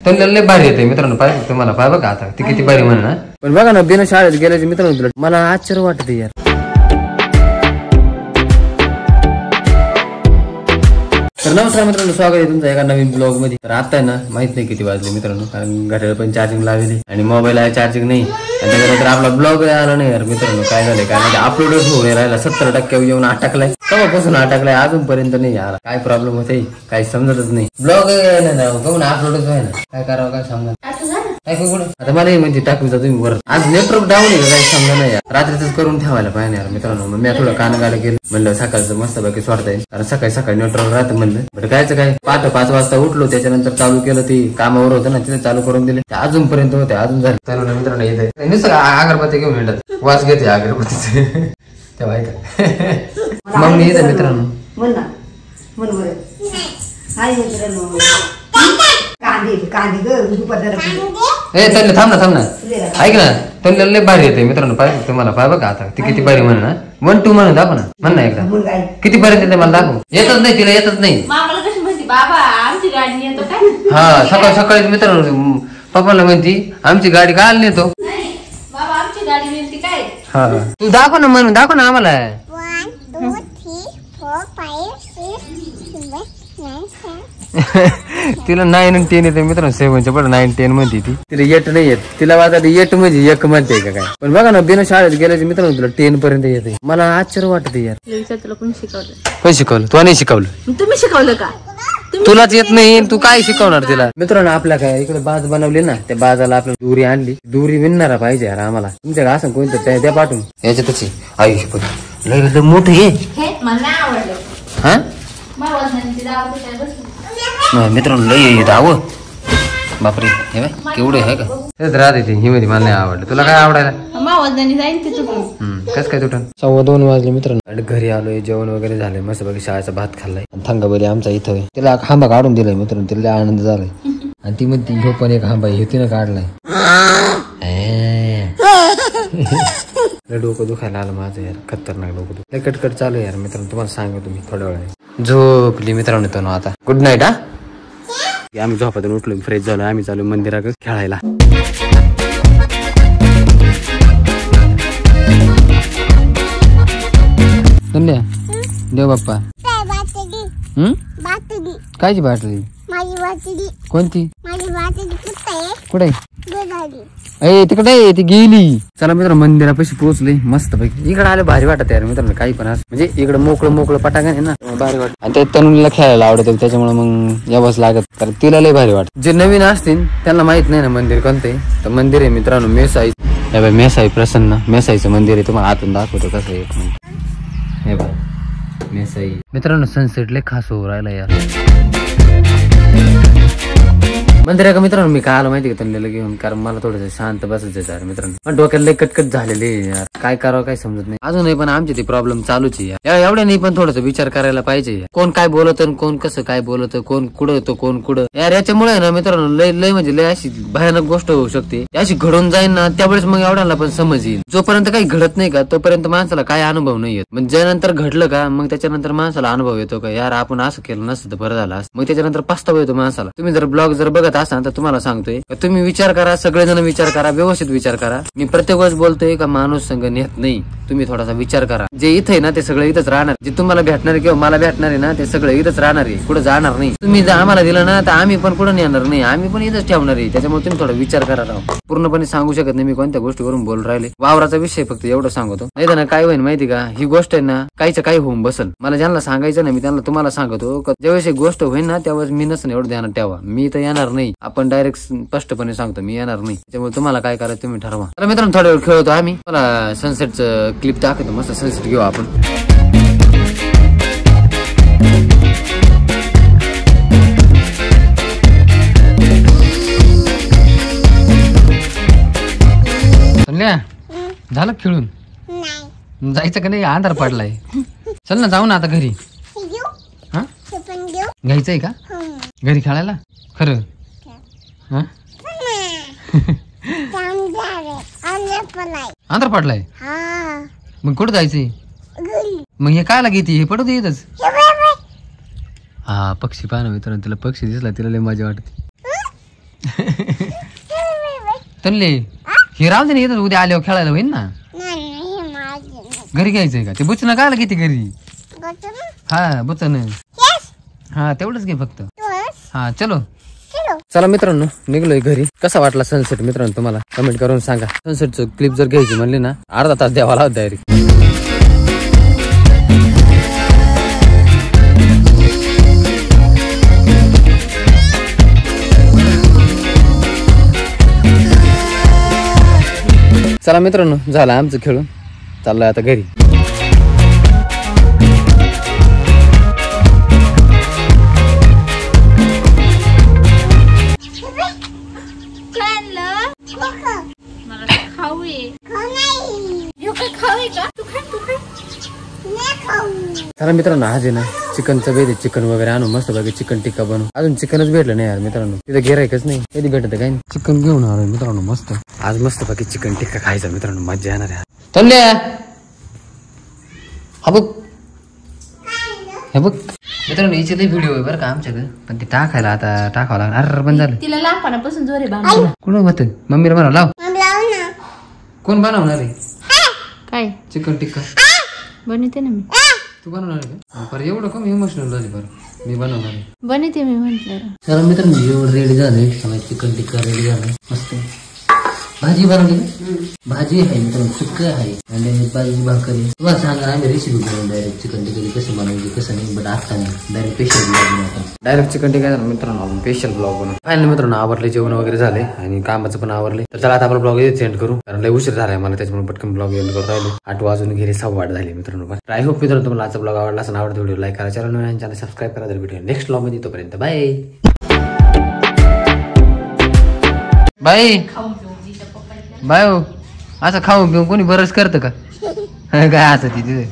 तोंडल्याला लय भारी येते मित्रांनो. पाहिजे तुम्हाला पाय बघा आता ती किती भारी म्हणा. पण बघा ना बिना शाळेत गेल्याचे मित्रांनो मला आश्चर्य वाटत यार. तर नमस्कार मित्रांनो, स्वागत आहे तुमचं एका नवीन ब्लॉग मध्ये. तर आता आहे ना माहित नाही किती वाजले मित्रांनो, कारण घड्याळ पण चार्जिंग लावली आणि मोबाईल आहे चार्जिंग नाही. आणि त्याच्यानंतर आपला ब्लॉग आला नाही यार मित्रांनो. काय झालंय काय म्हणजे अपलोडच होऊ राहिला. 70% येऊन अटकलाय. तेव्हापासून अटकलाय अजूनपर्यंत नाही यार. काय प्रॉब्लेम होते काही समजतच नाही. ब्लॉग बघून अपलोडच व्हाय ना. काय करावं काय समजा आता मला म्हणते टाकू जा तुम्ही वर. आज नेटवर्क डाऊन आहे काही समजा नाही यार. रात्रीच करून ठेवायला पाहिजे यार मित्रांनो. मग मी थोडं कानगाला गेलो म्हणलं सकाळचं मस्त बाकी सोडता येईल, कारण सकाळी नेटवर्क राहतं म्हणलं. बट कायचं काय 5 वाजता उठलो, त्याच्यानंतर चालू केलं. ती कामावर होतं ना तिथे चालू करून दिले. अजूनपर्यंत होते अजून झाले. तर मित्रांनो येते नुसतं अगरबत्ती घेऊन येतात. वास घेते अगरबत्तीचे तेव्हा ऐका मग मी येते मित्रांनो. तल्ले थांब ना ऐक ना. तल्ल्याला लय भारी येते मित्रांनो. पाहिजे तुम्हाला पाय बघा आता ती किती भारी म्हणा. 1 2 म्हणून दाखव ना. म्हण ना एकदा किती पर्यंत येते मला दाखव. येतच नाही तिला येतच नाही. हा सकाळी मित्रांनो पप्पाला म्हणती आमची गाडी काय नेतो. हा तू दाखव ना म्हणून दाखव ना आम्हाला. 1 2 3 4 5 6 7 तिला 9 आणि 10 येते मित्रांनो. 7च्या पुढे 9 10 म्हणते ती. तिला 8 नाही येत. तिला वाटत 8 म्हणजे 1 म्हणते का काय. पण बघा ना बिना शाळेत गेल्याचे मित्रांनो तुला 10 पर्यंत येते. मला आश्चर्य वाटत यार. तुला कोण शिकवलं? कोण शिकवलं? तू नाही शिकवलं. तुम्ही शिकवलं का? तुलाच येत नाही तू काय शिकवणार तिला. मित्रांनो आपल्या काय इकडे बाज बनवली ना, त्या बाजाला आपल्याला दोरी आणली. दोरी विणणारा पाहिजे यार आम्हाला. तुमच्या असं कोणतं द्या पाठवून. याच्यातच आई लय मोठं हे हा मित्रांनो लय दाव बापरे. हे केवढे आहे का तेच राहते ते ही मध्ये. मला नाही आवडलं. तुला काय आवडायला कस काय तुटन. 2:15 वाजले मित्रांनो. घरी आलोय जेवण वगैरे झालंय मस्त बाकी शाळेचा भात खाल्लाय. थंगाबरी आमचा इथं तिला खांबा काढून दिलाय मित्रांनो. तिला आनंद झालाय. आणि ती म्हणती ह्यो पण एक खांबा हे तिनं काढलाय. डोकं दुखायला आलं माझं यार. खतरनाक डोकं दुख कटकट चालू यार मित्रांनो. तुम्हाला सांगतो तुम्ही थोड्या वेळा झोपली मित्रांनो. तो आता गुड नाईट. हा आम्ही झोपातून उठलो फ्रेश झालो. आम्ही चालू मंदिरात खेळायला. देव बाप्पा कायची बाटली कोणती कुठे तिकडे ती गेली. चला मित्र मंदिरापाशी पोहोचले मस्त पैकी. इकडे आले भारी वाटत यार मित्रांनो. काही पण असं म्हणजे इकडे मोकळं पटांगण आहे ना भारी वाटत. आणि ते तनुला खेळायला आवडत त्याच्यामुळे मग यावंच लागत. कारण तिला लय भारी वाटत. जे नवीन असतील त्यांना माहित नाही ना मंदिर कोणते. तर मंदिर आहे मित्रांनो मेसाई. मेसाई प्रसन्न मेसाईचं मंदिर आहे. तुम्हाला आतून दाखवतो कसं आहे. हे बघ मेसाई मित्रांनो. सनसेट लय खास होऊ राहिला यार मंदिरा का मित्रांनो. मी काय आलो माहिती का त्यांना घेऊन, कारण मला थोडंसं शांत बसायचं यार मित्रांनो. पण डोक्याला लय कटकट झालेले यार. काय करावं काय समजत नाही अजूनही. पण आमचे ते प्रॉब्लेम चालूच आहे एवढ्या नाही. पण थोडंसं विचार करायला पाहिजे. कोण काय बोलत कोण कसं काय बोलत, कोण कुठं येतो कोण कुठं यार. याच्यामुळे ना मित्रांनो लय म्हणजे लय अशी भयानक गोष्ट होऊ शकते. अशी घडून जाईल ना त्यावेळेस मग एवढ्याला पण समज येईल. जोपर्यंत काही घडत नाही का तोपर्यंत माणसाला काय अनुभव नाही येत. मग ज्यानंतर घडलं का मग त्याच्यानंतर माणसाला अनुभव येतो का यार आपण असं केलं नसतं तर बरं झालं असतं. मग त्याच्यानंतर पस्तावा येतो माणसाला. तुम्ही जर ब्लॉग जर बघत असाल तर तुम्हाला सांगतोय तुम्ही विचार करा. सगळेजण विचार करा. व्यवस्थित विचार करा. मी प्रत्येक वेळेस बोलतोय का माणूस संग नेत नाही. तुम्ही थोडासा विचार करा. जे इथे आहे ना ते सगळं इथंच राहणार. जे तुम्हाला भेटणार आहे किंवा मला भेटणार आहे ना ते सगळं इथंच राहणार आहे. कुठं जाणार नाही. तुम्ही जर आम्हाला दिलं ना तर आम्ही पण कुठं येणार नाही. आम्ही पण इथंच ठेवणार आहे. त्याच्यामुळे तुम्ही थोडा विचार करा राव. पूर्णपणे सांगू शकत नाही मी कोणत्या गोष्टीवरून बोल राहिले. वावराचा विषय फक्त एवढं सांगतो. नाही ना काय होईल माहिती का. ही गोष्ट आहे ना काहीच काही होऊन बसल. मला ज्यांना सांगायचं ना मी त्यांना तुम्हाला सांगतो ज्यावेळेस एक गोष्ट होईल ना त्यावेळेस मी नसं एवढं ध्यानात ठेवा. मी तर येणार नाही. आपण डायरेक्ट स्पष्टपणे सांगतो मी येणार नाही. त्यामुळे तुम्हाला काय करायचं तुम्ही ठरवा. तर मित्रांनो थोड्या वेळ खेळतो आम्ही. मला सनसेटचं क्लिप दाखवतो. मस्त सनसेट घेऊ आपण. झालं खेळून जायचं का नाही. अंधार पडलाय. चल ना जाऊ ना आता घरी. हा घ्यायचंय का घरी खेळायला खरं. हा अंधार पडलाय. मग कुठं जायचंय. मग हे कायला घेते हे पडू दे येतच. हा पक्षी पाहणं मित्रांनो. तिला पक्षी दिसला तिला लय मजा वाटते. चालले हे राहू दे ना, येतात उद्या आल्यावर खेळायला होईल ना. नाही हे माझे घरी घ्यायचंय का ते बुचणं काय किती घरी. गचन हा बुचन यस हा तेवढंच घे फक्त. तोस हा चलो. चलो चला मित्रांनो निघलोय घरी. कसा वाटला सनसेट मित्रांनो तुम्हाला कमेंट करून सांगा. सनसेटचं क्लिप जर घ्यायची म्हणली ना अर्धा तास द्यावा लागत डायरेक्ट. चला मित्रांनो झालं आमचं खेळून चाललंय आता घरी. मला खाऊ आहे. खाऊ नाही ह्यो काय खाऊ आहे का? तू खा नाही खाऊ चला मित्रांनो आज आहे ना चिकनचं बेद चिकन वगैरे आणू मस्त पैकी चिकन टिक्का बनवू. अजून चिकनच भेटलं नाही यार मित्रांनो. तिथं गिरायकच नाही कधी भेटत काय. चिकन घेऊन आलोय मित्रांनो मस्त. आज मस्त पैकी चिकन टिक्का खायचा मित्रांनो मजा येणार आहे. तल्ल्या हा बघ हे बघ मित्रांनो हिचे लई व्हिडिओ आहे बरं का आमच्याकडे पण ते टाकायला आता टाकावं लागणार. अरे बंद झालं. तिला लहानपणापासून जोर आहे बांधून. कुठं होत मम्मीला म्हणा लाव. लाव ना कोण बनवणार आहे काय चिकन टिक्का. बनवते ना मी. तू बनवणार आहे का बरं एवढं कमी इमोशनल झाली बरं मी बनवणार आहे. बनवते मी म्हंटलं. चला मित्रांनो एवढं रेडी झालंय सगळं चिकन टिक्का रेडी झालं मस्त. भाजी बनवली का भाजी आहे मित्रांनो सुक्क आहे आणि भाजी भाकरी. तुम्हाला सांगा आम्ही रेसिपी बनवून डायरेक्ट चिकन टिक्का कसं बनवायची कसं नाही बट आता नाही डायरेक्ट स्पेशल ब्लॉग बनवतो. डायरेक्ट चिकन टिक्का मित्रांनो आपण स्पेशल ब्लॉग बनवू. फायनली मित्रांनो आवरले जेवण वगैरे झाले आणि कामाचं पण आवरले. तर चला आता आपण ब्लॉग सेंड करू कारण लय उशीर झालाय मला त्याच्यामुळे पटकन ब्लॉग एंड करून राहिलो. 8 वाजून गेले 6:15 झाले मित्रांनो. आय होप मित्रांनो तुम्हाला आजचा ब्लॉग आवडला असेल. आवडतो व्हिडिओ लाईक करा चॅनल सबस्क्राईब करा. तर व्हिडिओ नेक्स्ट ब्लॉग मध्ये तोपर्यंत बाय बाय बाय. असं खाऊन पिऊन कोणी बरंच करतं का काय असं तिथे.